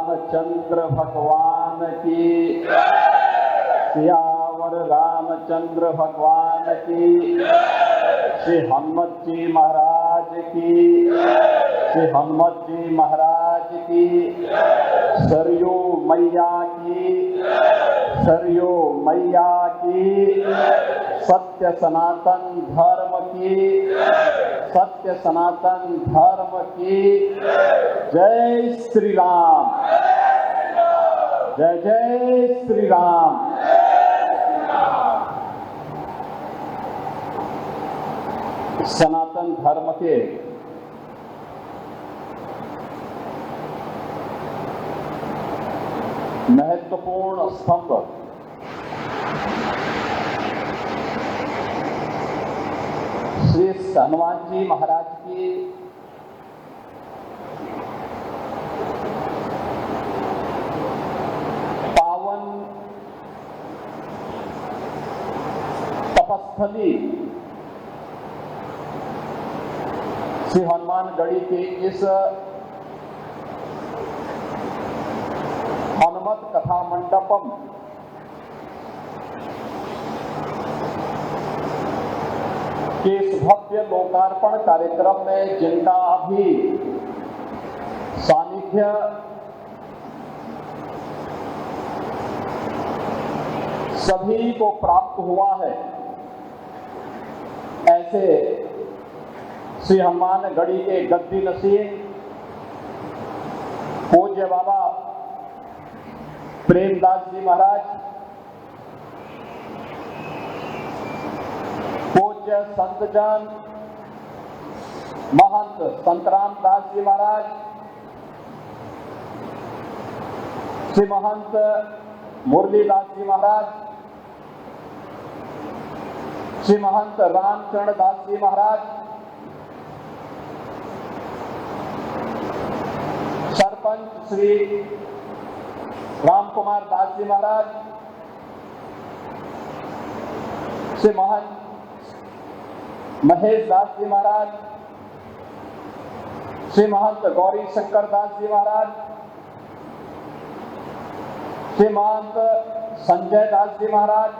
रामचंद्र भगवान की, सियावर रामचंद्र भगवान की, श्री हनुमत जी महाराज की, श्री हनुमत जी महाराज की, सरयू मैया की, सरयू मैया की, सत्य सनातन धर्म की, सत्य सनातन धर्म की। जय श्री राम, जय जय श्री राम। सनातन धर्म के महत्वपूर्ण स्तंभ श्री हनुमान जी महाराज की पावन तपस्थली श्री हनुमानगढ़ी के इस हनुमत कथा मंडपम के इस भव्य लोकार्पण कार्यक्रम में जिनका अभी सानिध्य सभी को प्राप्त हुआ है, ऐसे श्री हनुमानगढ़ी के गद्दी नसीब पूज्य बाबा प्रेमदास जी महाराज, पूज्य संतजन महंत संतराम दास जी महाराज, श्री महंत मुरलीदास जी महाराज, श्री महंत रामचरण दास जी महाराज, सरपंच श्री राम कुमार दास जी महाराज, श्री महंत महेश दास जी महाराज, श्री महंत गौरी शंकर दास जी महाराज, श्री महंत संजय दास जी महाराज,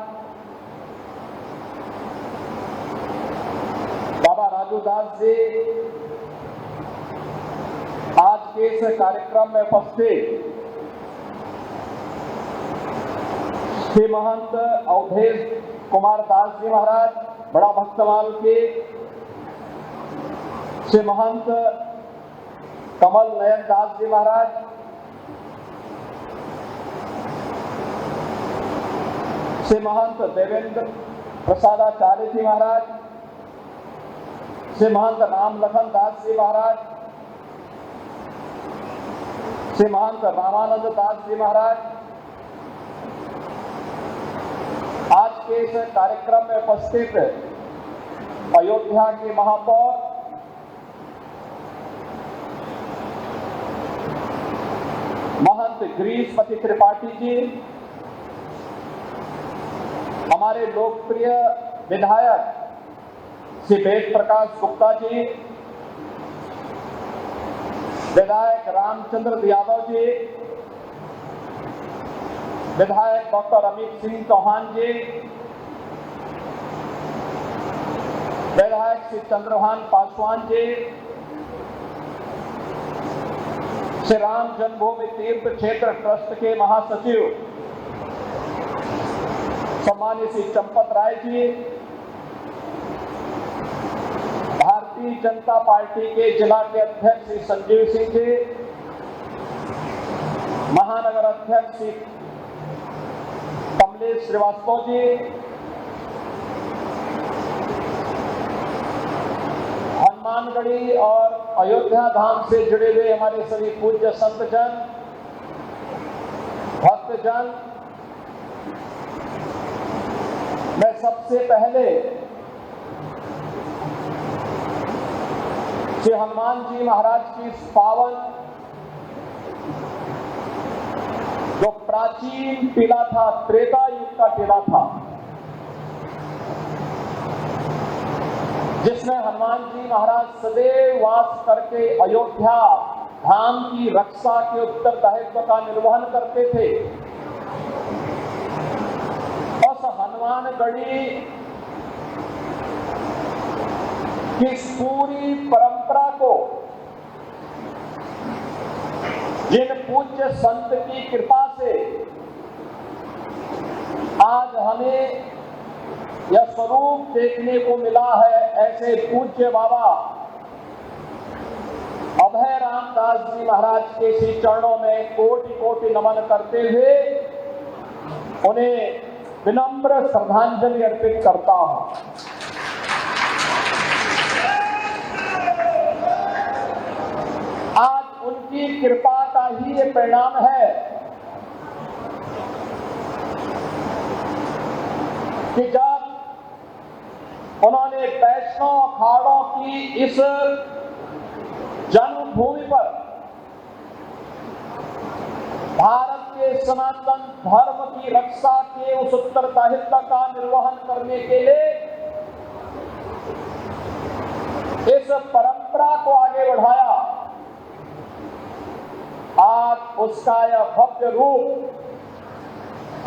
बाबा राजू दास जी, आज के इस कार्यक्रम में उपस्थित श्री महंत अवधेश कुमार दास जी महाराज बड़ा भक्तमाल के, श्री महंत कमल नयन दास जी महाराज, श्री महंत देवेंद्र प्रसादाचार्य जी महाराज, श्री महंत राम लखन दास जी महाराज, श्री महंत रामानंद दास जी महाराज, आज के इस कार्यक्रम में उपस्थित अयोध्या के महापौर महंत गिरीशपति त्रिपाठी जी, हमारे लोकप्रिय विधायक श्री वेद प्रकाश गुप्ता जी, विधायक रामचंद्र यादव जी, विधायक डॉक्टर अमित सिंह चौहान जी, विधायक श्री चंद्रभान पासवान जी, श्री राम जन्मभूमि तीर्थ क्षेत्र ट्रस्ट के महासचिव सम्मानीय श्री चंपत राय जी, भारतीय जनता पार्टी के जिला के अध्यक्ष श्री संजीव सिंह जी, महानगर अध्यक्ष श्री कमलेश श्रीवास्तव जी, हनुमानगढ़ी और अयोध्या धाम से जुड़े हुए हमारे सभी पूज्य संतजन, भक्तजन, मैं सबसे पहले श्री हनुमान जी महाराज की पावन जो प्राचीन टीला था, त्रेता युग का टीला था, जिसमें हनुमान जी महाराज सदैव वास करके अयोध्या धाम की रक्षा के उत्तरदायित्व का निर्वहन करते थे। उस हनुमानगढ़ी की पूरी परंपरा को जिन पूज्य संत की कृपा से आज हमें यह स्वरूप देखने को मिला है, ऐसे पूज्य बाबा अभय रामदास जी महाराज के श्री चरणों में कोटि कोटि नमन करते हुए उन्हें विनम्र श्रद्धांजलि अर्पित करता हूं। आज उनकी कृपा का ही ये परिणाम है कि जब उन्होंने वैष्णव अखाड़ों की इस जन्मभूमि पर भारत के सनातन धर्म की रक्षा के उस उत्तरदायित्व का निर्वहन करने के लिए इस परंपरा को आगे बढ़ाया, आज उसका यह भव्य रूप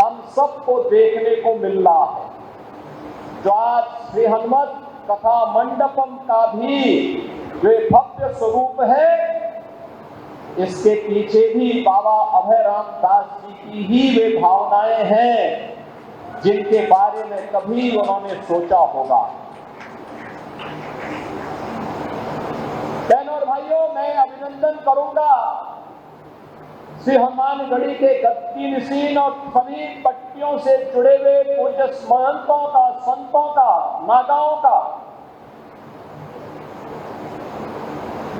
हम सबको देखने को मिल रहा है। जो आज श्री हनुमत कथा मंडपम का भी जो भव्य स्वरूप है, इसके पीछे भी बाबा अभय रामदास जी की ही वे भावनाएं हैं जिनके बारे में कभी उन्होंने सोचा होगा। बहनों और भाइयों, मैं अभिनंदन करूंगा श्री हनुमानगढ़ी के गद्दी नशीन और सभी पट्टियों से जुड़े हुए पूज्य महंतों का, संतों का, नागाओं का,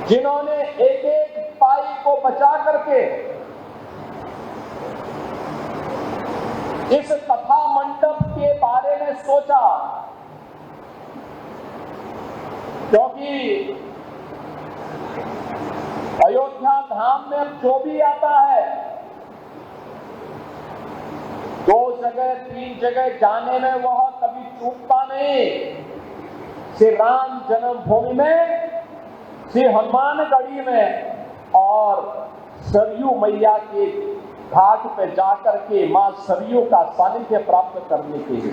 जिन्होंने एक एक पाई को बचा करके इस कथा मंडप के बारे में सोचा, क्योंकि अयोध्या धाम में अब जो भी आता है 2 जगह 3 जगह जाने में वह कभी चूकता नहीं। श्री राम जन्मभूमि में, श्री हनुमानगढ़ी में और सरयू मैया के घाट पे जाकर के मां सरयू का सानिध्य प्राप्त करने के लिए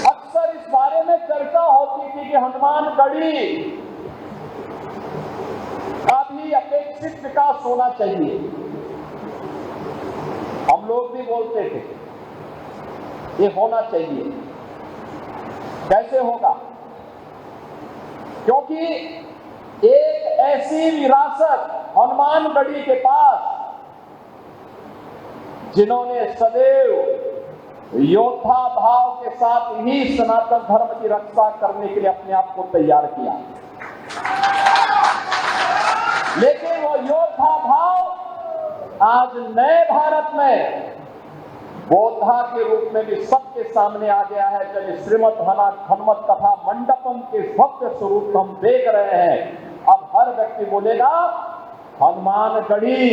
अक्सर इस बारे में चर्चा होती थी कि हनुमानगढ़ी का भी अपेक्षित विकास होना चाहिए। हम लोग भी बोलते थे ये होना चाहिए। कैसे होगा? क्योंकि एक ऐसी विरासत हनुमानगढ़ी के पास, जिन्होंने सदैव योद्धा भाव के साथ ही सनातन धर्म की रक्षा करने के लिए अपने आप को तैयार किया, लेकिन वो योद्धा भाव आज नए भारत में बोधा के रूप में भी सबके सामने आ गया है। जब श्रीमद् हनुमत कथा मंडपम के भव्य स्वरूप हम देख रहे हैं, अब हर व्यक्ति बोलेगा हनुमानगढ़ी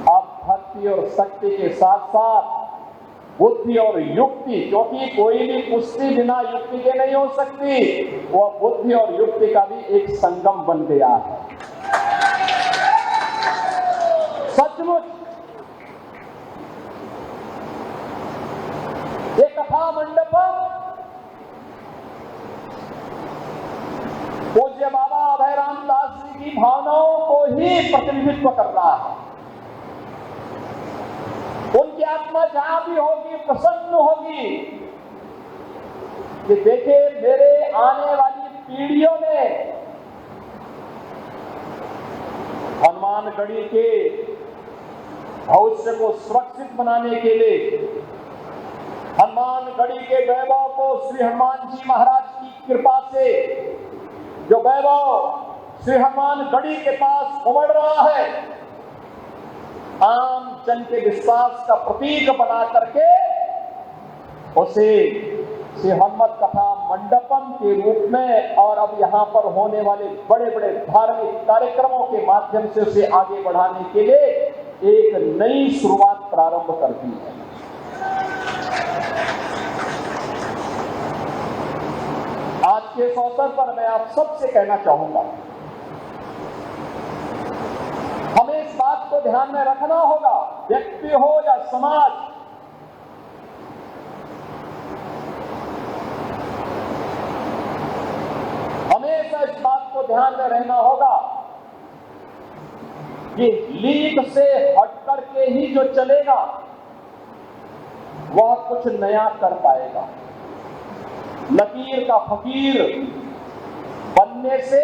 अब भक्ति और शक्ति के साथ साथ बुद्धि और युक्ति, क्योंकि कोई भी कुश्ती बिना युक्ति के नहीं हो सकती, वह बुद्धि और युक्ति का भी एक संगम बन गया है। सचमुच ये कथा मंडपम पूज्य बाबा अभय रामदास जी की भावनाओं को ही प्रतिनिधित्व कर रहा है। उनकी आत्मा जहां भी होगी प्रसन्न होगी कि देखिए मेरे आने वाली पीढ़ियों ने हनुमानगढ़ी के भविष्य को सुरक्षित बनाने के लिए, हनुमानगढ़ी के वैभव को श्री हनुमान जी महाराज की कृपा से जो वैभव श्री हनुमानगढ़ी के पास उमड़ रहा है, आम जन के विश्वास का प्रतीक बना करके उसे श्री हनुमत कथा मंडपम के रूप में और अब यहाँ पर होने वाले बड़े बड़े धार्मिक कार्यक्रमों के माध्यम से उसे आगे बढ़ाने के लिए एक नई शुरुआत प्रारंभ करती है। आज के इस अवसर पर मैं आप सबसे कहना चाहूंगा, हमें इस बात को ध्यान में रखना होगा, व्यक्ति हो या समाज, हमेशा इस बात को ध्यान में रहना होगा कि लीक से हट करके ही जो चलेगा वह कुछ नया कर पाएगा। लकीर का फकीर बनने से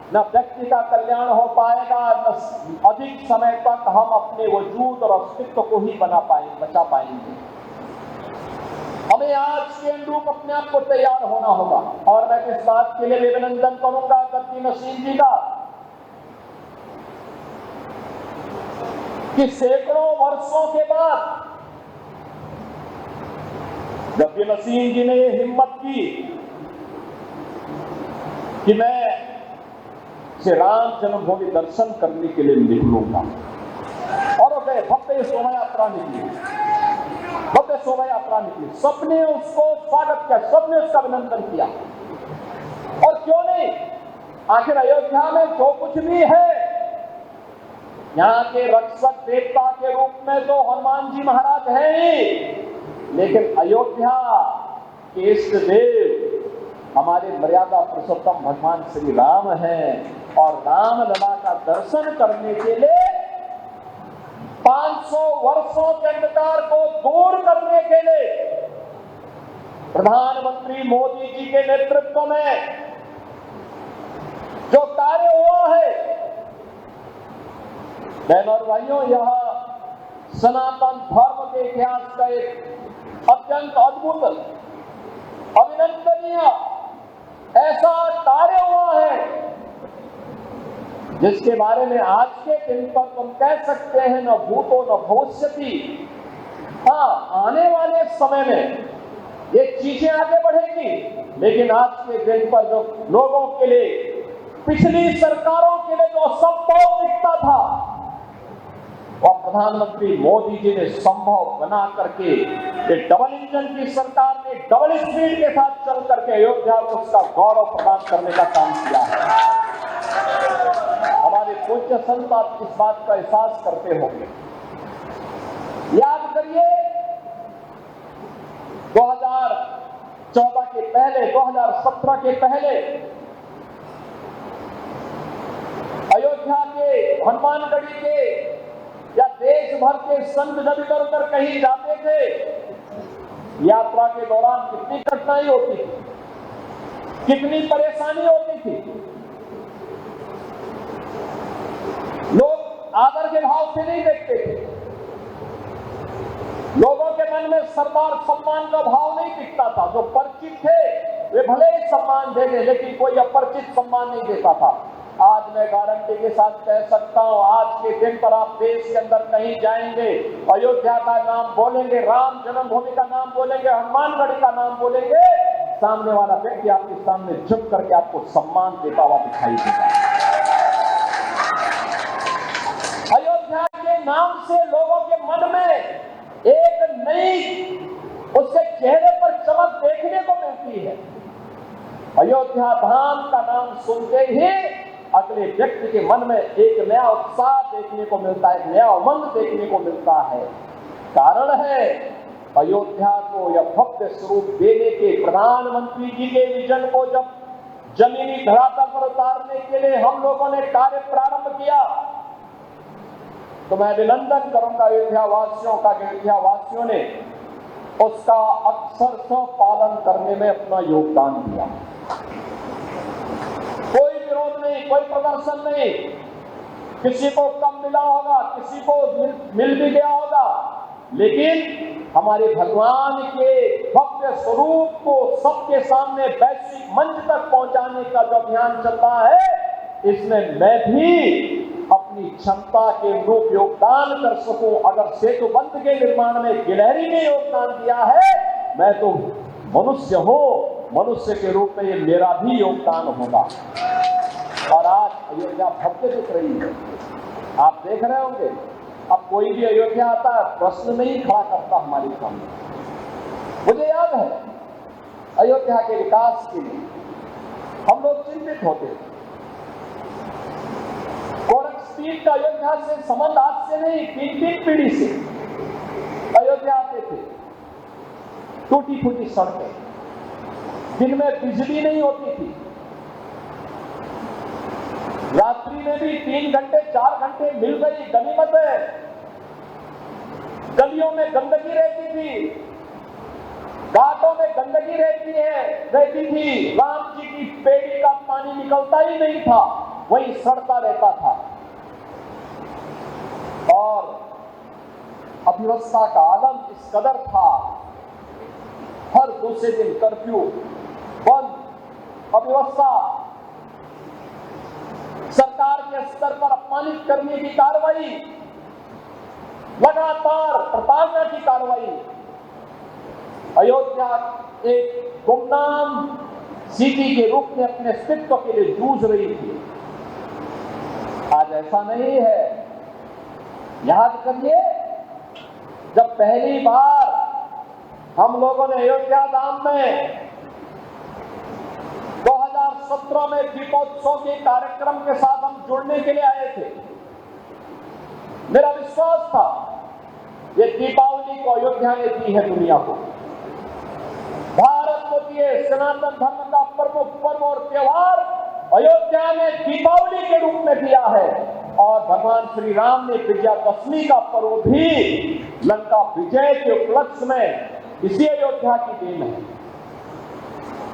न व्यक्ति का कल्याण हो पाएगा, न अधिक समय तक हम अपने वजूद और अस्तित्व को ही बचा पाएंगे। हमें आज के अनुरूप अपने आप को तैयार होना होगा। और मैं इस बात के लिए अभिनंदन करूंगा गद्दी नसीम जी का कि सैकड़ों वर्षों के बाद गद्दी नसीम जी ने ये हिम्मत की कि मैं श्री राम जन्मभूमि दर्शन करने के लिए निकलूंगा। और वो गए, भव्य शोभा यात्रा निकली, भव्य शोभा यात्रा निकली। सबने उसको स्वागत किया, सबने उसका अभिनंदन किया। और क्यों नहीं, आखिर अयोध्या में जो कुछ भी है, यहाँ के रक्षक देवता के रूप में तो हनुमान जी महाराज हैं ही, लेकिन अयोध्या के इष्ट देव हमारे मर्यादा पुरुषोत्तम भगवान श्री राम हैं। और रामलला का दर्शन करने के लिए 500 वर्षों के अंधकार को दूर करने के लिए प्रधानमंत्री मोदी जी के नेतृत्व में जो कार्य हुआ है, बहनों और भाइयों, यह सनातन धर्म के इतिहास का एक अत्यंत अद्भुत, अभिनंदनीय ऐसा कार्य हुआ है जिसके बारे में आज के दिन पर तुम कह सकते हैं न भूतो न भविष्यति। हाँ, आने वाले समय में ये चीजें आगे बढ़ेंगी, लेकिन आज के दिन पर जो लोगों के लिए, पिछली सरकारों के लिए जो असंभव दिखता था, वह प्रधानमंत्री मोदी जी ने संभव बना करके ये डबल इंजन की सरकार ने डबल स्पीड के साथ चल करके अयोध्या को उसका गौरव प्रदान करने का काम किया है। हमारे पूज्य संत आप इस बात का एहसास करते होंगे। याद करिए 2014 के पहले, 2017 के पहले अयोध्या के, हनुमानगढ़ी के या देश भर के संत जब इधर उधर कहीं जाते थे, यात्रा के दौरान कितनी कठिनाई होती थी, कितनी परेशानी होती थी। लोग आदर के भाव से नहीं देखते थे, लोगों के मन में सरदार सम्मान का भाव नहीं दिखता था। जो परिचित थे वे भले ही सम्मान दे दें, लेकिन कोई अपरिचित सम्मान नहीं देता था। आज मैं गारंटी के साथ कह सकता हूं, आज के दिन पर आप देश के अंदर कहीं जाएंगे, अयोध्या का नाम बोलेंगे, राम जन्मभूमि का नाम बोलेंगे, हनुमानगढ़ी का नाम बोलेंगे, सामने वाला व्यक्ति आपके सामने झुक करके आपको सम्मान देता हुआ दिखाई देगा। अयोध्या के नाम से लोगों के मन में एक नई, उसके चेहरे पर चमक देखने को मिलती है। अयोध्या धाम का नाम सुनते ही अगले व्यक्ति के मन में एक नया उत्साह देखने को मिलता है, एक नया उमंग देखने को मिलता है। कारण है अयोध्या को यह भव्य स्वरूप देने के, प्रधानमंत्री जी के विजन को जब जमीनी धरातल पर उतारने के लिए हम लोगों ने कार्य प्रारंभ किया, तो मैं अभिनंदन करूंगा अयोध्या वासियों का कि अयोध्या वासियों ने उसका अक्षरशः पालन करने में अपना योगदान दिया। कोई विरोध नहीं, कोई प्रदर्शन नहीं, किसी को कम मिला होगा, किसी को मिल भी गया होगा, लेकिन हमारे भगवान के भव्य स्वरूप को सबके सामने वैश्विक मंच तक पहुंचाने का जो अभियान चल रहा है, इसमें मैं भी अपनी क्षमता के अनुरूप योगदान कर सकूं। अगर सेतु बंध के निर्माण में गिलहरी ने योगदान दिया है, मैं तो मनुष्य हूं, मनुष्य के रूप में ये मेरा भी योगदान होगा। और आज अयोध्या भव्य दिख रही है, आप देख रहे होंगे। अब कोई भी अयोध्या आता है, प्रश्न नहीं खड़ा करता हमारे सामने। मुझे याद है अयोध्या के विकास के लिए हम लोग चिंतित होते थे। गोरखपीर का अयोध्या से संबंध आज से नहीं, 3 पीढ़ी से अयोध्या आते थे। टूटी फूटी सड़कें, दिन में बिजली नहीं होती थी, रात्रि में भी 3 घंटे 4 घंटे मिल गई गनीमत है। गलियों में गंदगी रहती थी, घाटों में गंदगी रहती थी। राम जी की पेड़ी का पानी निकलता ही नहीं था, वही सड़ता रहता था। और अव्यवस्था का आलम इस कदर था, हर दूसरे दिन कर्फ्यू, बंद, अव्यवस्था, सरकार के स्तर पर अपमानित करने की कार्रवाई, लगातार प्रताड़ना की कार्रवाई। अयोध्या एक गुमनाम सिटी के रूप में अपने अस्तित्व के लिए जूझ रही थी। आज ऐसा नहीं है। याद करिए, जब पहली बार हम लोगों ने अयोध्या धाम में 2017 में दीपोत्सव के कार्यक्रम के साथ हम जुड़ने के लिए आए थे, मेरा विश्वास था ये दीपावली को अयोध्या ने दी है दुनिया को, भारत को दिए सनातन धर्म का प्रमुख पर्व और त्योहार अयोध्या ने दीपावली के रूप में दिया है। और भगवान श्री राम ने विजयादशमी का पर्व भी लंका विजय के उपलक्ष्य में इसी अयोध्या की देन है।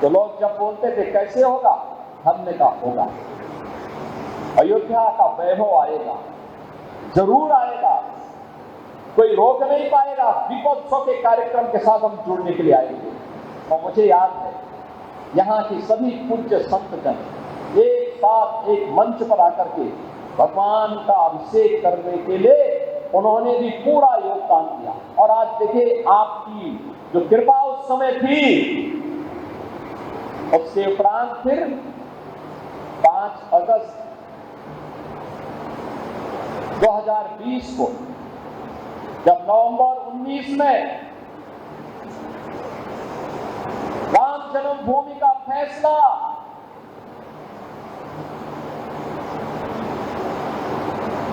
तो लोग जब बोलते थे कैसे होगा, हमने कहा होगा, अयोध्या का वैभव आएगा, जरूर आएगा, कोई रोक नहीं पाएगा। दीपोत्सव के कार्यक्रम के साथ हम जुड़ने के लिए आएंगे। और मुझे याद है, यहाँ की सभी पूज्य संत जन एक साथ एक मंच पर आकर के भगवान का अभिषेक करने के लिए उन्होंने भी पूरा योगदान दिया। और आज देखिए, आपकी जो कृपा उस समय थी, उसके उपरांत फिर 5 अगस्त 2020 को जब नवंबर 19 में राम जन्मभूमि का फैसला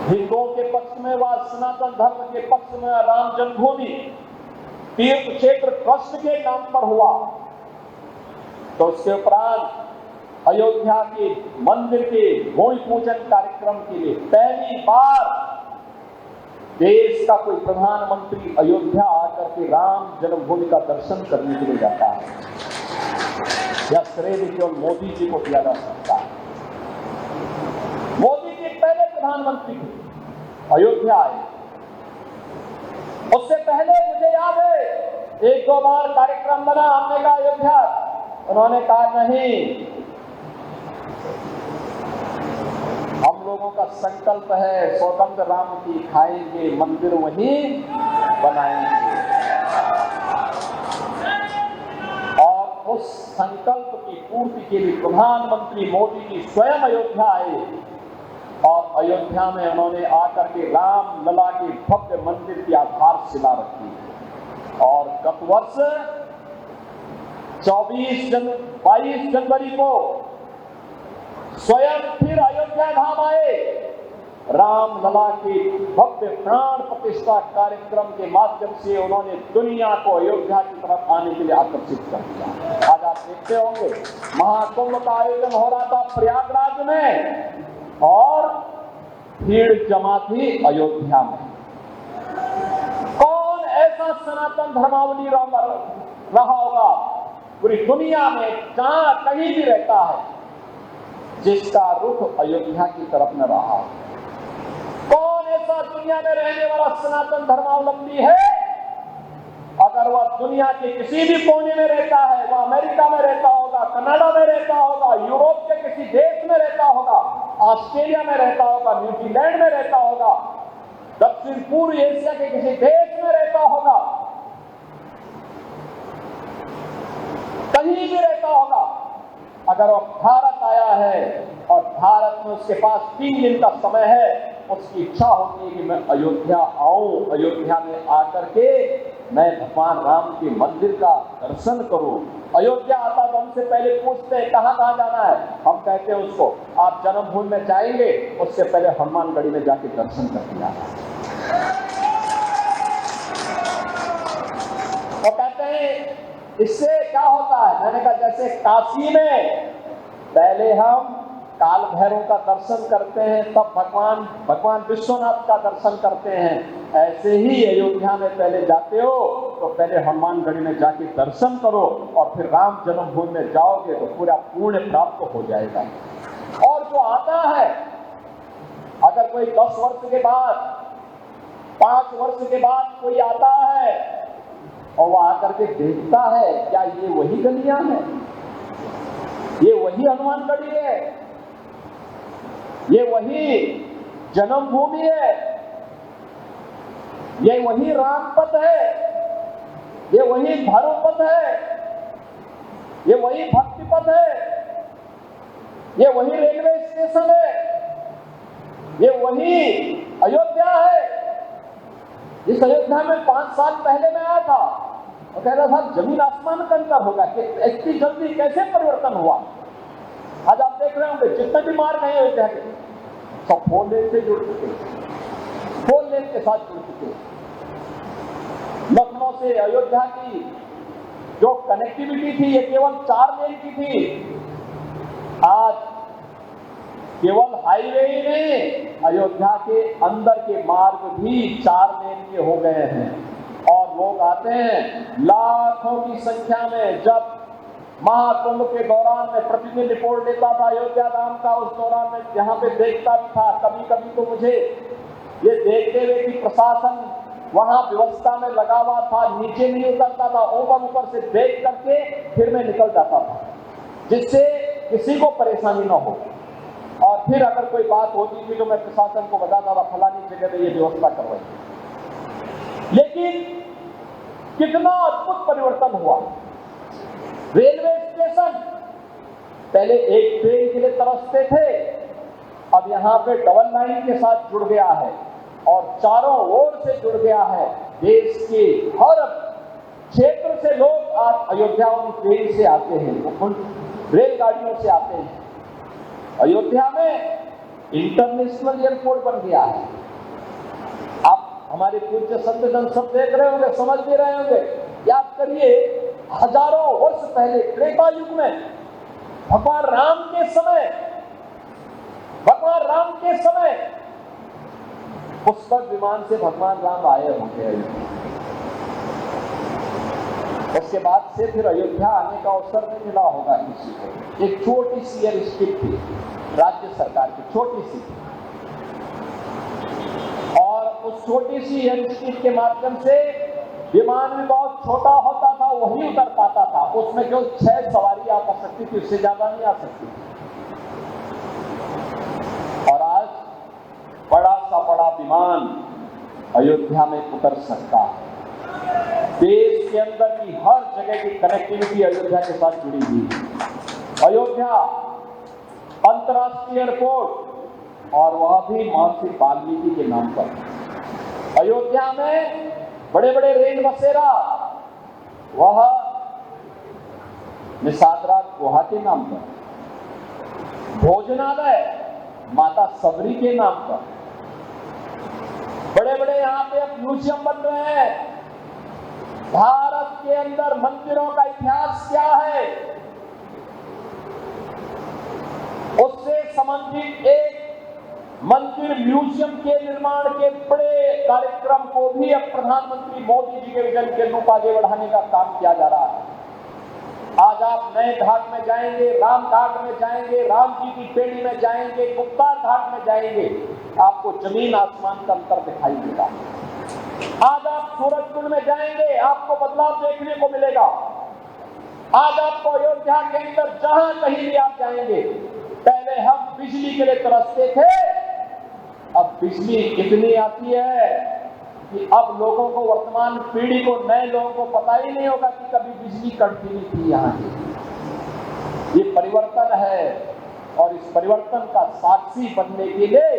हिंदुओं के पक्ष में व सनातन धर्म के पक्ष में राम जन्मभूमि तीर्थ क्षेत्र ट्रस्ट के नाम पर हुआ, तो उसके उपरांत अयोध्या के मंदिर के भूमि पूजन कार्यक्रम के लिए पहली बार देश का कोई प्रधानमंत्री अयोध्या आकर के राम जन्मभूमि का दर्शन करने के लिए जाता है। यह श्रेय केवल मोदी जी को दिया जा सकता है। मोदी जी पहले प्रधानमंत्री थे, अयोध्या आए। उससे पहले मुझे याद है 1-2 बार कार्यक्रम बना, हमने कहा अयोध्या, उन्होंने कहा नहीं, हम लोगों का संकल्प है सौगंध राम की खाएंगे, मंदिर वहीं बनाएंगे। और उस संकल्प की पूर्ति के लिए प्रधानमंत्री मोदी जी स्वयं अयोध्या आए और अयोध्या में उन्होंने आकर के राम लला के भव्य मंदिर की आधारशिला रखी। और गत वर्ष 22 जनवरी को स्वयं फिर अयोध्या धाम आए, राम लला के भव्य प्राण प्रतिष्ठा कार्यक्रम के माध्यम से उन्होंने दुनिया को अयोध्या की तरफ आने के लिए आकर्षित कर दिया। आज आप देखते होंगे, महाकुंभ का आयोजन हो रहा था प्रयागराज में और भीड़ जमा थी अयोध्या में। कौन ऐसा सनातन धर्मावली रहा होगा पूरी दुनिया में, जहां कहीं भी रहता है, जिसका रुख अयोध्या की तरफ न रहा? कौन ऐसा दुनिया में रहने वाला सनातन धर्मावलंबी है, अगर वह दुनिया के किसी भी कोने में रहता है, वह अमेरिका में रहता होगा, कनाडा में रहता होगा, यूरोप के किसी देश में रहता होगा, ऑस्ट्रेलिया में रहता होगा, न्यूजीलैंड में रहता होगा, दक्षिण पूर्व एशिया के किसी देश में रहता होगा, कहीं भी रहता होगा, अगर वह भारत आया है और भारत में उसके पास 3 दिन का समय है, उसकी इच्छा होती है कि मैं अयोध्या आऊं, अयोध्या में आकर के मैं भगवान राम के मंदिर का दर्शन करूं। अयोध्या आता तो हमसे पहले पूछते हैं कहाँ कहाँ जाना है, हम कहते हैं उसको आप जन्मभूमि में जाएंगे, उससे पहले हनुमानगढ़ी में जाके दर्शन करके आना। वो कहते हैं इससे क्या होता है, मैंने कहा जैसे काशी में पहले हम काल भैरव का दर्शन करते हैं तब भगवान विश्वनाथ का दर्शन करते हैं, ऐसे ही अयोध्या में पहले जाते हो तो पहले हनुमानगढ़ी में जाके दर्शन करो और फिर राम जन्मभूमि में जाओगे तो पूरा पुण्य प्राप्त हो जाएगा। और जो आता है, अगर कोई 10 वर्ष के बाद 5 वर्ष के बाद कोई आता है और वो आकर के देखता है क्या ये वही गलियां हैं, ये वही हनुमानगढ़ी है, ये वही जन्मभूमि है, ये वही रामपथ है, ये वही धर्मपथ है, ये वही भक्तिपथ है, ये वही रेलवे स्टेशन है, ये वही अयोध्या है। इस अयोध्या में 5 साल पहले मैं आया था और कह रहा था जमीन आसमान का अंतर होगा कि इतनी जल्दी कैसे परिवर्तन हुआ। आज आप देख रहे होंगे जितने भी मार्ग हैं अयोध्या के सब 4 लेन से जुड़ चुके, 4 लेन के साथ जुड़ चुके। लखनऊ से अयोध्या की जो कनेक्टिविटी थी ये केवल 4 लेन की थी, आज केवल हाईवे ही नहीं, अयोध्या के अंदर के मार्ग भी 4 लेन के हो गए हैं। और लोग आते हैं लाखों की संख्या में। जब महाकुंभ के दौरान में प्रतिदिन रिपोर्ट लेता था अयोध्या धाम का, उस दौरान में यहाँ पे देखता भी था। कभी कभी तो मुझे ये देखते हुए कि प्रशासन वहां व्यवस्था में लगा हुआ था, नीचे नहीं उतरता था, ऊपर से देख करके फिर मैं निकल जाता था, जिससे किसी को परेशानी न हो। और फिर अगर कोई बात होती थी तो मैं प्रशासन को बताता था फलानी जगह पे ये व्यवस्था करवाई। लेकिन कितना अद्भुत परिवर्तन हुआ। रेलवे स्टेशन पहले एक ट्रेन के लिए तरसते थे, अब यहाँ पे डबल लाइन के साथ जुड़ गया है और चारों ओर से जुड़ गया है। देश के हर क्षेत्र से लोग आज अयोध्या उन ट्रेन से आते हैं, उन रेलगाड़ियों से आते हैं। अयोध्या में इंटरनेशनल एयरपोर्ट बन गया है। आप हमारे पूज्य संतजन सब देख रहे होंगे, समझ भी रहे होंगे। याद करिए हजारों वर्ष पहले त्रेता युग में भगवान राम के समय पुष्पक विमान से भगवान राम आए होंगे। उसके बाद से फिर अयोध्या आने का अवसर नहीं मिला होगा किसी को। एक छोटी सी एयर स्ट्रिप थी राज्य सरकार की, छोटी सी, और उस छोटी सी एयर स्ट्रिप के माध्यम से विमान भी बहुत छोटा होता था, वही उतर पाता था। उसमें केवल 6 सवारी आ सकती थी, उससे ज्यादा नहीं आ सकती। और आज बड़ा सा बड़ा विमान अयोध्या में उतर सकता है। देश के अंदर की हर जगह की कनेक्टिविटी अयोध्या के साथ जुड़ी हुई है। अयोध्या अंतर्राष्ट्रीय एयरपोर्ट, और वह भी महर्षि वाल्मीकि के नाम पर। अयोध्या में बड़े बड़े रेल बसेरा, वह निषादराज गुहा के नाम पर। भोजनालय माता सबरी के नाम पर। बड़े बड़े यहाँ पे अब म्यूजियम बन रहे हैं। भारत के अंदर मंदिरों का इतिहास क्या है, उससे संबंधित एक मंदिर म्यूजियम के निर्माण के बड़े कार्यक्रम को भी अब प्रधानमंत्री मोदी जी के विजन के अनुरूप आगे बढ़ाने का काम किया जा रहा है। आज आप नए घाट में जाएंगे, राम घाट में जाएंगे, राम जी की पेड़ी में जाएंगे, गुप्ता घाट में जाएंगे, आपको जमीन आसमान का अंतर दिखाई देगा। आज आप सूरजकुंड में जाएंगे, आपको बदलाव देखने को मिलेगा। आज आपको अयोध्या के अंदर जहां कहीं भी आप जाएंगे, पहले हम बिजली के लिए तरसते थे, अब बिजली इतनी आती है कि अब लोगों को, वर्तमान पीढ़ी को, नए लोगों को पता ही नहीं होगा कि कभी बिजली कटती नहीं थी यहाँ की। ये परिवर्तन है और इस परिवर्तन का साक्षी बनने के लिए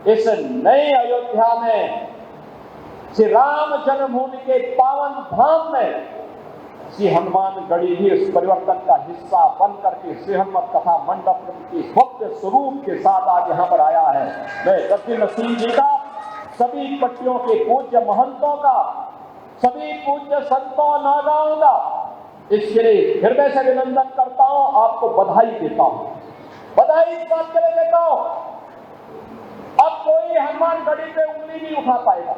इस नई अयोध्या में श्री राम जन्मभूमि के पावन धाम में श्री हनुमानगढ़ी भी इस परिवर्तन का हिस्सा बन करके श्री हनुमत कथा मंडप के भव्य स्वरूप के साथ आज यहाँ पर आया है। मैं गद्दी नसीम जी का, सभी पट्टियों के पूज्य महंतों का, सभी पूज्य संतों नागाओं का इसके लिए हृदय से अभिनंदन करता हूं, आपको बधाई देता हूं। बधाई इस बात के लिए देता हूं, अब कोई हनुमानगढ़ी पे उंगली नहीं उठा पाएगा,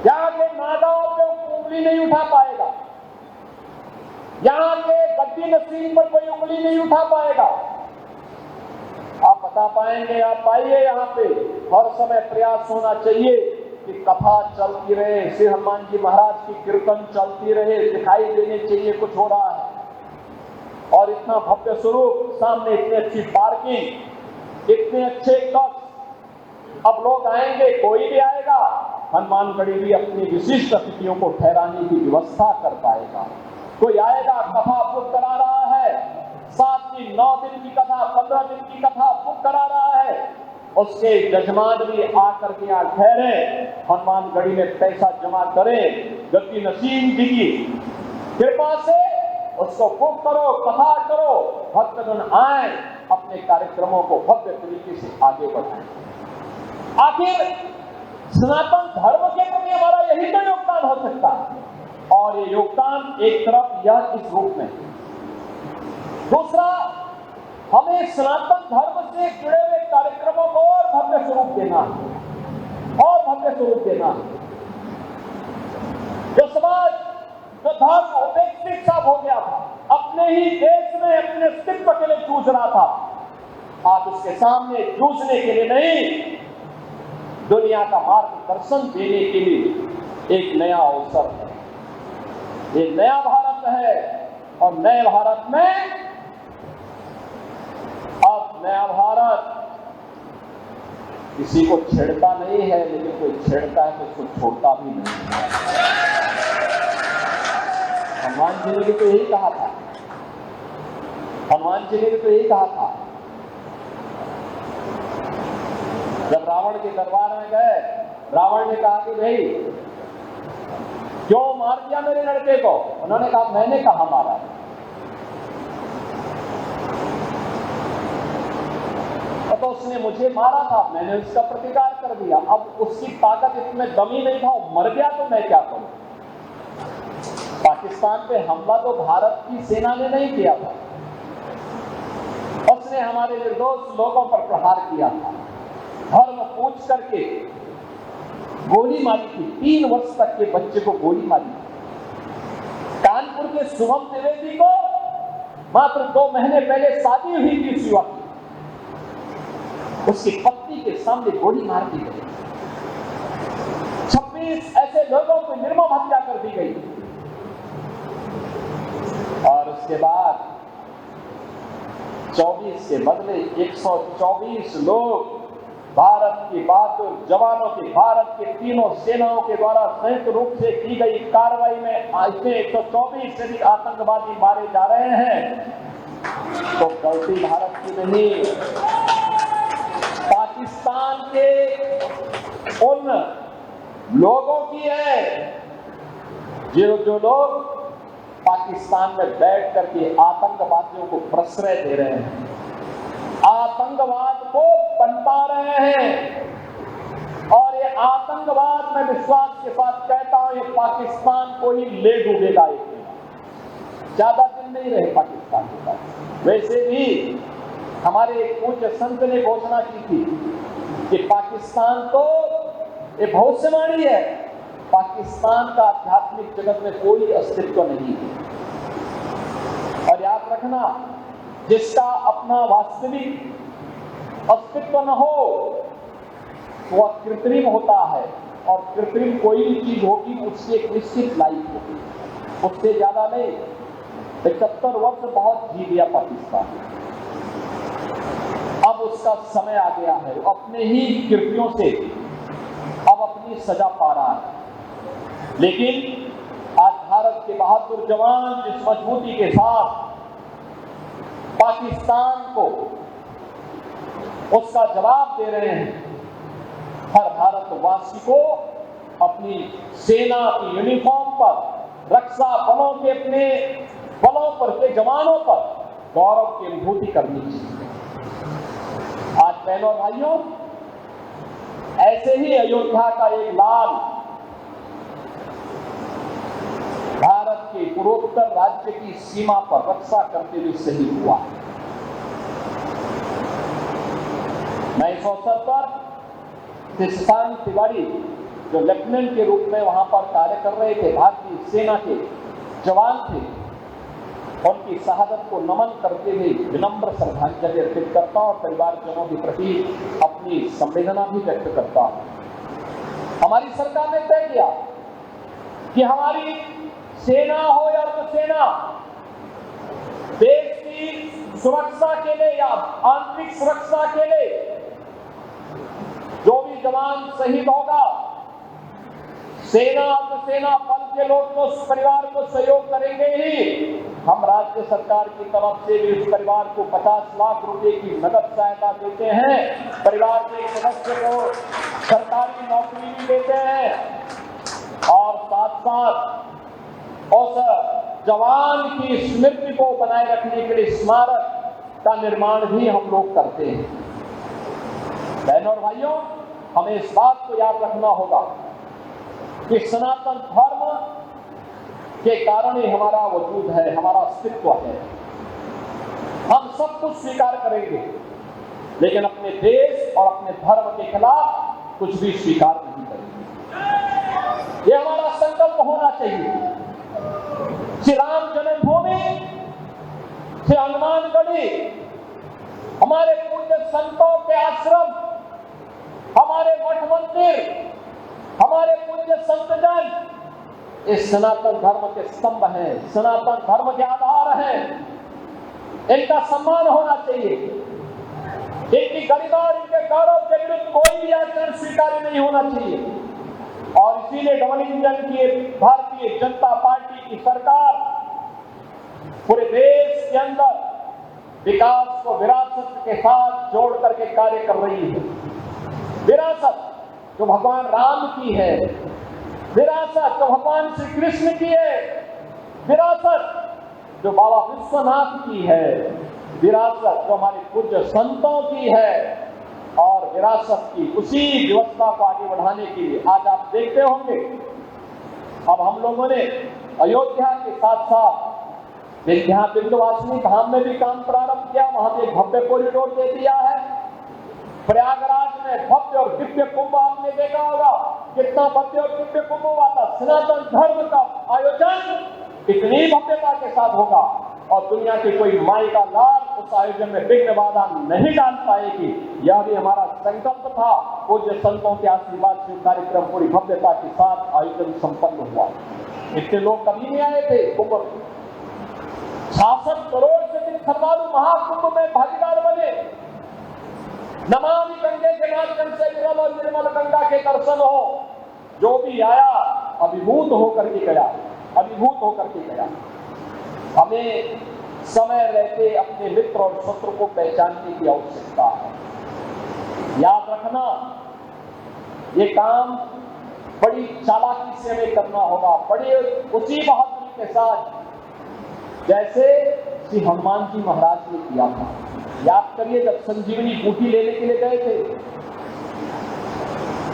यहाँ के नागाओं पे उंगली नहीं उठा पाएगा, यहाँ के गद्दी नसीम पर कोई उंगली नहीं उठा पाएगा। आप बता पाएंगे, आप आइए यहाँ पे, हर समय प्रयास होना चाहिए कि कथा चलती रहे, श्री हनुमान जी महाराज की कीर्तन चलती रहे, दिखाई देने चाहिए कुछ हो रहा है। और इतना भव्य स्वरूप, सामने इतनी अच्छी पार्किंग, इतने अच्छे कक्ष, अब लोग आएंगे, कोई भी आएगा, हनुमानगढ़ी भी अपनी विशिष्ट अतिथियों को ठहराने की व्यवस्था कर पाएगा। कोई आएगा, कथा बुक करा रहा है, 7 दिन 9 दिन की कथा, 15 दिन की कथा बुक करा रहा है, उसके जजमान भी आकर के यहाँ ठहरे, हनुमानगढ़ी में पैसा जमा करें, गद्दी नसीम जी की कृपा से उसको बुक करो, कथा करो, भक्तगण आए, अपने कार्यक्रमों को भव्य तरीके से आगे बढ़ाएं। आखिर सनातन धर्म के प्रति हमारा यही तो योगदान हो सकता है, और ये योगदान एक तरफ यह इस रूप में, दूसरा हमें सनातन धर्म से जुड़े हुए कार्यक्रमों को और भव्य स्वरूप देना, और भव्य स्वरूप देना। जो समाज, जो धर्म उपेक्षित सा हो गया था, अपने ही देश में अपने अस्तित्व के लिए जूझ रहा था, आज उसके सामने जूझने के लिए नहीं, दुनिया का मार्गदर्शन देने के लिए एक नया अवसर है। ये नया भारत है, और नए भारत में अब नया भारत किसी को छेड़ता नहीं है, लेकिन कोई छेड़ता है तो उसको छोड़ता भी नहीं है। हनुमान जी ने भी तो यही कहा था, हनुमान जी ने भी तो यही कहा था, जब रावण के दरबार में गए, रावण ने कहा कि भाई क्यों मार दिया मेरे लड़के को? उन्होंने कहा मैंने कहा मारा, तो उसने मुझे मारा था, मैंने उसका प्रतिकार कर दिया, अब उसकी ताकत इसमें दमी नहीं था, मर गया तो मैं क्या करूं? पाकिस्तान पे हमला तो भारत की सेना ने नहीं किया था, उसने हमारे निर्दोष लोगों पर प्रहार किया था, धर्म पूछ करके गोली मारी थी, 3 वर्ष तक के बच्चे को गोली मारी थी। कानपुर के शुभम द्विवेदी को मात्र 2 महीने पहले शादी हुई थी उस युवक की, उसकी पत्नी के सामने गोली मार दी गई, 26 ऐसे लोगों को निर्मम हत्या कर दी गई, और उसके बाद 24 के बदले 124 लोग भारत की बहादुर जवानों के, भारत के तीनों सेनाओं के द्वारा संयुक्त रूप से की गई कार्रवाई में ऐसे 124 से भी आतंकवादी मारे जा रहे हैं। तो गलती भारत की नहीं, पाकिस्तान के उन लोगों की है जो लोग पाकिस्तान में बैठ करके आतंकवादियों को प्रश्रय दे रहे हैं, आतंकवाद को पनपा रहे हैं। और ये आतंकवाद, मैं विश्वास के साथ कहता हूं, ये पाकिस्तान को ही ले डूबेगा। ज्यादा दिन नहीं रहे पाकिस्तान के पास। वैसे भी हमारे एक पूज्य संत ने घोषणा की थी कि पाकिस्तान तो ये भविष्यवाणी है, पाकिस्तान का आध्यात्मिक जगत में कोई अस्तित्व नहीं है। और याद रखना, जिसका अपना वास्तविक अस्तित्व न हो वह कृत्रिम होता है, और कृत्रिम कोई भी चीज होगी उसकी एक निश्चित लाइफ होगी, उससे ज्यादा नहीं। 75 वर्ष बहुत जी लिया पाकिस्तान, अब उसका समय आ गया है, अपने ही कृत्यों से अब अपनी सजा पा रहा है। लेकिन आज भारत के बहादुर जवान जिस मजबूती के साथ पाकिस्तान को उसका जवाब दे रहे हैं, हर भारतवासी को अपनी सेना की यूनिफॉर्म पर, रक्षा बलों के अपने बलों पर के जवानों पर गौरव की अनुभूति करनी चाहिए। आज बहनों और भाइयों, ऐसे ही अयोध्या का एक लाल भारत के पूर्वोत्तर राज्य की सीमा पर रक्षा करते हुए शहीद हुआ। मैं इस अवसर पर शशांक तिवारी, जो लेफ्टिनेंट के रूप में वहां पर कार्य कर रहे थे, भारतीय सेना के जवान थे, उनकी शहादत को नमन करते हुए विनम्र श्रद्धांजलि अर्पित करता हूं और परिवारजनों के प्रति अपनी संवेदना भी व्यक्त करता हूं। हमारी सरकार ने तय किया कि हमारी सेना हो या अर्धसेना, देश की सुरक्षा के लिए या आंतरिक सुरक्षा के लिए जो भी जवान शहीद होगा, सेना अर्धसेना बल के लोग तो उस परिवार को सहयोग करेंगे ही, हम राज्य सरकार की तरफ से भी उस परिवार को 50 लाख रुपए की नगद सहायता देते हैं। परिवार के सदस्य को सरकारी नौकरी भी देते हैं और साथ साथ उस जवान की स्मृति को बनाए रखने के लिए स्मारक का निर्माण भी हम लोग करते हैं। बहनों और भाइयों, हमें इस बात को याद रखना होगा कि सनातन धर्म के कारण ही हमारा वजूद है, हमारा अस्तित्व है। हम सब कुछ स्वीकार करेंगे, लेकिन अपने देश और अपने धर्म के खिलाफ कुछ भी स्वीकार नहीं करेंगे। ये हमारा संकल्प होना चाहिए। श्री राम जन्मभूमि, श्री हनुमानगढ़ी, हमारे पूज्य संतों के आश्रम, हमारे मठ मंदिर, हमारे पूज्य संतजन इस सनातन धर्म के स्तंभ हैं, सनातन धर्म के आधार हैं। इनका सम्मान होना चाहिए। इनकी गरिमा और इनके गौरव के विरुद्ध कोई भी आचरण स्वीकार्य नहीं होना चाहिए। और इसीलिए डबल इंजन की भारतीय जनता पार्टी की सरकार पूरे देश के अंदर विकास को विरासत के साथ जोड़ करके कार्य कर रही है। विरासत जो भगवान राम की है, विरासत जो भगवान श्री कृष्ण की है, विरासत जो बाबा विश्वनाथ की है, विरासत जो हमारे पूज्य संतों की है, और विरासत की उसी व्यवस्था को आगे बढ़ाने के लिए आज आप देखते होंगे अब हम लोगों ने अयोध्या के साथ साथ विंध्यवासिनी धाम में भी काम प्रारंभ किया। वहां पे भव्य कॉरिडोर दे दिया है। प्रयागराज में भव्य और दिव्य कुंभ आपने देखा होगा, कितना भव्य और दिव्य कुंभ हुआ था। सनातन धर्म का आयोजन इतनी भव्यता के साथ होगा और दुनिया की कोई माई का लाल उस आयोजन में विघ्न बाधा नहीं डाल पाएगी। यह भी हमारा संकल्प था। पूज्य संतों के आशीर्वाद से कार्यक्रम पूरी भव्यता के साथ आयोजन संपन्न हुआ। इतने लोग कभी नहीं आए थे कुंभ में। 66 करोड़ से अधिक श्रद्धालु महाकुंभ में भागीदार बने। नमामि गंगे के माध्यम से विरल और निर्मल गंगा के दर्शन हो। जो भी आया अभिभूत होकर के गया, अभिभूत होकर के गया। हमें समय रहते अपने मित्र और शत्रु को पहचानने की आवश्यकता है। याद रखना, ये काम बड़ी चालाकी से हमें करना होगा, बड़े उसी बहादुरी के साथ जैसे श्री हनुमान जी महाराज ने किया था। याद करिए, जब संजीवनी बूटी लेने के लिए गए थे,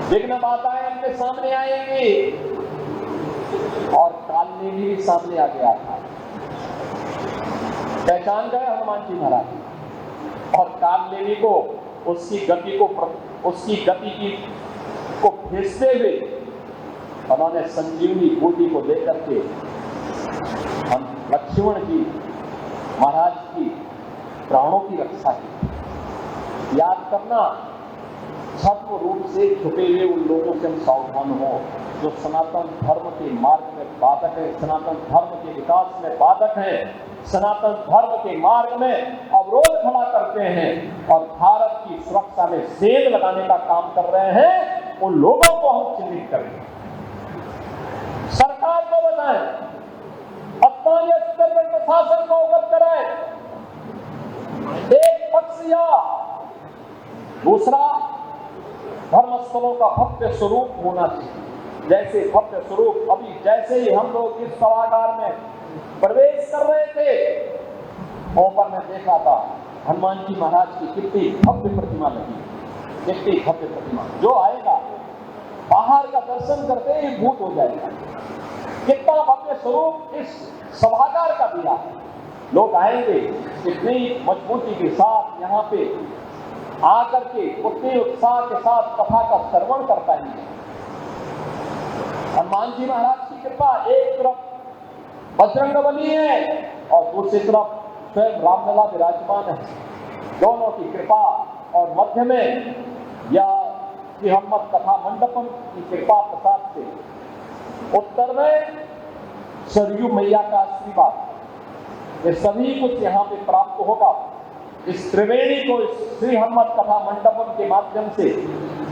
विघ्न बाधाएं उनके सामने आएंगी और कालनेमी भी सामने आ गया था। पहचान गए हनुमान जी महाराज और कालनेमी को उसकी गति को भेजते हुए उन्होंने संजीवनी बूटी को लेकर के हम लक्ष्मण जी महाराज की प्राणों की रक्षा की। याद करना, छद्म रूप से छुपे हुए उन लोगों से हम सावधान हो जो सनातन धर्म के मार्ग में बाधक है, सनातन धर्म के विकास में बाधक है, सनातन धर्म के मार्ग में अवरोध खड़ा करते हैं और भारत की सुरक्षा में सेंध लगाने का काम कर रहे हैं। उन लोगों को हम चिन्हित करें, सरकार को बताएं, स्थानीय स्तर पर प्रशासन को अवगत कराएं। एक पक्ष या दूसरा धर्मस्थलों का भव्य स्वरूप होना चाहिए। जैसे भव्य स्वरूप अभी जैसे ही हम लोग इस सभागार में प्रवेश कर रहे थे, ऊपर में देखा था हनुमान जी महाराज की कितनी भव्य प्रतिमा लगी, कितनी भव्य प्रतिमा। जो आएगा बाहर का दर्शन करते ही भूत हो जाएगा। कितना भव्य स्वरूप इस सभागार का दिया। लोग आएंगे इतनी मजबूती के साथ यहाँ पे आकर के उतने उत्साह के साथ कथा का श्रवण कर पाएंगे। हनुमान जी महाराज की कृपा, एक तरफ बजरंगबली है और दूसरी तरफ स्वयं रामलला विराजमान है। दोनों की कृपा और मध्य में या श्री हनुमत कथा मंडपम की कृपा प्रसाद से उत्तर में सरयू मैया का आशीर्वाद, ये सभी कुछ यहाँ पे प्राप्त होगा। इस त्रिवेणी को इस श्री हनुमत कथा मंडपम के माध्यम से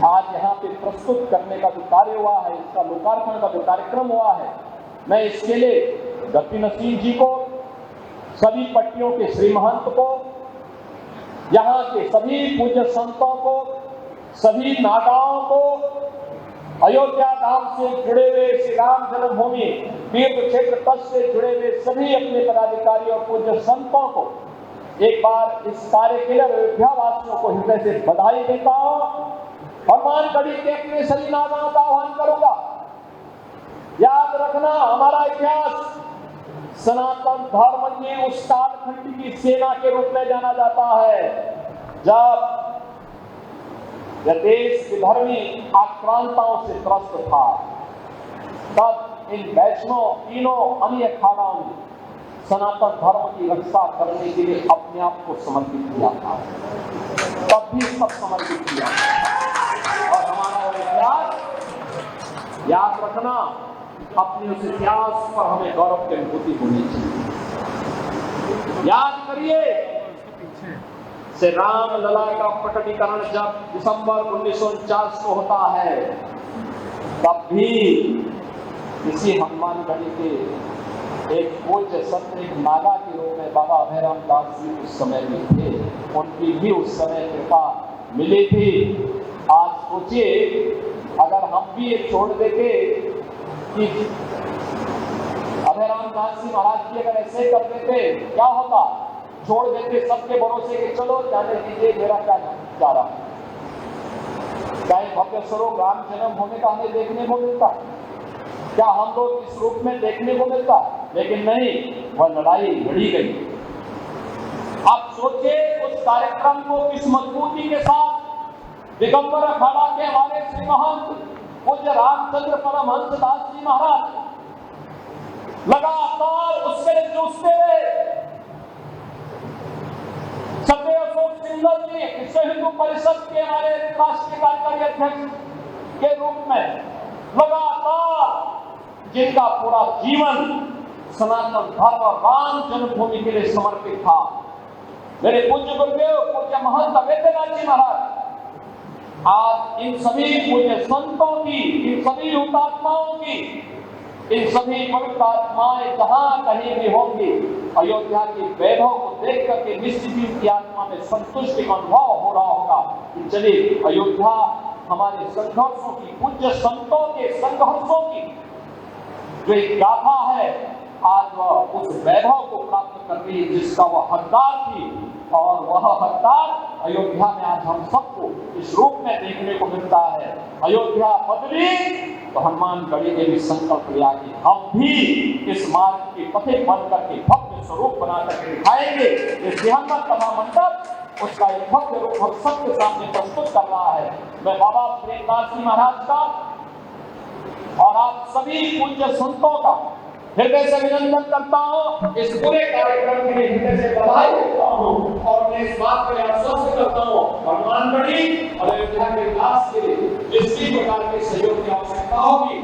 आज यहाँ पे प्रस्तुत करने का जो कार्य हुआ है, इसका लोकार्पण का जो कार्यक्रम हुआ है, मैं इसके लिए गति नसीम जी को, सभी पट्टियों के श्री महंत को, यहाँ के सभी पूज्य संतों को, सभी नागाओं को, अयोध्या धाम से जुड़े हुए श्री राम जन्मभूमि तीर्थ क्षेत्र तट से जुड़े हुए सभी अपने पदाधिकारी और पूज्य संतों को एक बार इस कार्य के लिए अयोध्या वासियों को हृदय से बधाई देता हूं। हनुमानगढ़ी के अपने सभी नागाओं का आह्वान करूंगा। याद रखना, हमारा इतिहास सनातन धर्म की उस कालखंड की सेना के रूप में जाना जाता है जब यह देश विधर्मी आक्रांताओं से त्रस्त था। तब इन वैष्णव तीनों अन्य अखाड़ाओं ने सनातन धर्म की रक्षा करने के लिए अपने आप को समर्पित किया था। तब भी सब समर्पित किया और हमारा इतिहास याद रखना, अपने उस इतिहास पर हमें गौरव की अनुभूति होनी चाहिए। याद करिए, श्री राम लला का प्रकटीकरण जब दिसंबर 1949 को होता है, तब भी इसी हनुमानगढ़ी के एक पूज्य संत एक नागा के रूप में बाबा अभयराम दास जी उस समय में थे। उनकी भी उस समय कृपा मिली थी। आज सोचिए, अगर हम भी ये छोड़ देते कि अभयराम दास जी महाराज जी अगर ऐसे कर देते, क्या होता? छोड़ देते सबके भरोसे के, चलो जाने दीजिए, मेरा क्या जा रहा। चाहे भव्य स्वरूप राम जन्म होने का हमें देखने को मिलता, क्या हम लोग इस रूप में देखने को मिलता? लेकिन नहीं, वह लड़ाई लड़ी गई। आप सोचिए, उस कार्यक्रम को किस मजबूती के साथ दिगंबर अखाड़ा के हमारे श्री महंत पूज्य रामचंद्र परमहंस दास जी महाराज लगातार उसके लिए जूझते रहे। सत्य अशोक सिंगल जी विश्व हिंदू परिषद के हमारे राष्ट्रीय कार्यकारी अध्यक्ष के रूप में लगातार जिनका पूरा जीवन सनातन धर्म और राम जन्मभूमि के लिए समर्पित था, मेरे पूज्य गुरुदेव पूज्य महंत अवैधनाथ जी महाराज, आज इन सभी पूज्य संतों की, इन सभी हुतात्माओं की, इन सभी पवित्र आत्माएं जहां कहीं भी होंगी, अयोध्या के वैभव को देख करके निश्चित ही उनकी आत्मा में संतुष्टि का अनुभव हो रहा होगा कि चलिए, अयोध्या हमारे संघर्षों की, पूज्य संतों के संघर्षों की जो एक गाथा है, आज वह उस वैभव को प्राप्त कर रही है जिसका वह हकदार थी। और वह हकदार अयोध्या में आज हम सबको इस रूप में देखने को मिलता है। अयोध्या बदली तो हनुमानगढ़ी ने भी संकल्प लिया कि हम भी इस मार्ग के पथे बन करके भव्य स्वरूप बना करके दिखाएंगे। इस हनुमत कथा मंडप उसका एक भव्य रूप हम सबके सामने प्रस्तुत कर रहा है। मैं बाबा प्रेमदास जी महाराज का और आप सभी पूज्य संतों का हृदय से अभिनंदन करता हूँ। इस पूरे कार्यक्रम के लिए हृदय से बधाई देता हूँ और मैं इस बात को आश्वस्त करता हूँ, हनुमानगढ़ी और अयोध्या के विकास के लिए जिस भी प्रकार के सहयोग की आवश्यकता होगी